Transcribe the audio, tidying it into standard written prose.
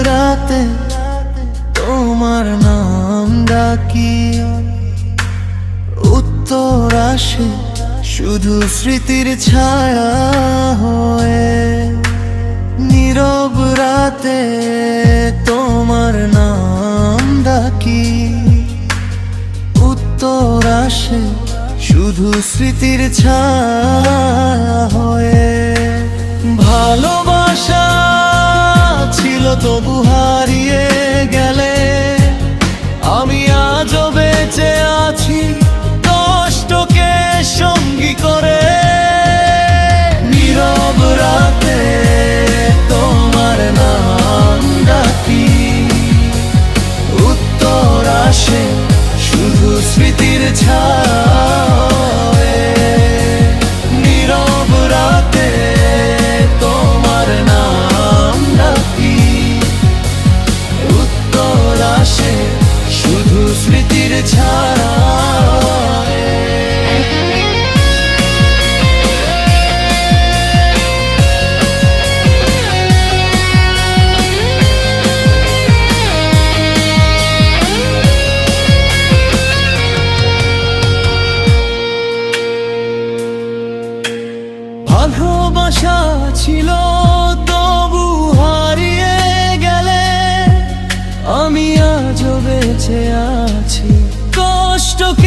রাতে তোমার নাম ডাকি, উত্তর আসে শুধু স্মৃতির ছায়া হয়ে। নীরব রাতে তোমার নাম ডাকি, উত্তর আসে শুধু স্মৃতির ছায়া হয়ে। ভালোবাসা ছিল তবু হারিয়ে গেলে, আমি আজও বেঁচে আছি কষ্টকে সঙ্গী করে। নীরব রাতে তোমার নাম ডাকি, উত্তর আসে শুধু স্মৃতির ছায়া। নীরব রাতে তোমার নাম ডাকি, উত্তর আসে শুধু স্মৃতির ছায়া। ভালোবাসা ছিল তবু হারিয়ে গেলে, আমি আজও বেঁচে আছি কষ্টকে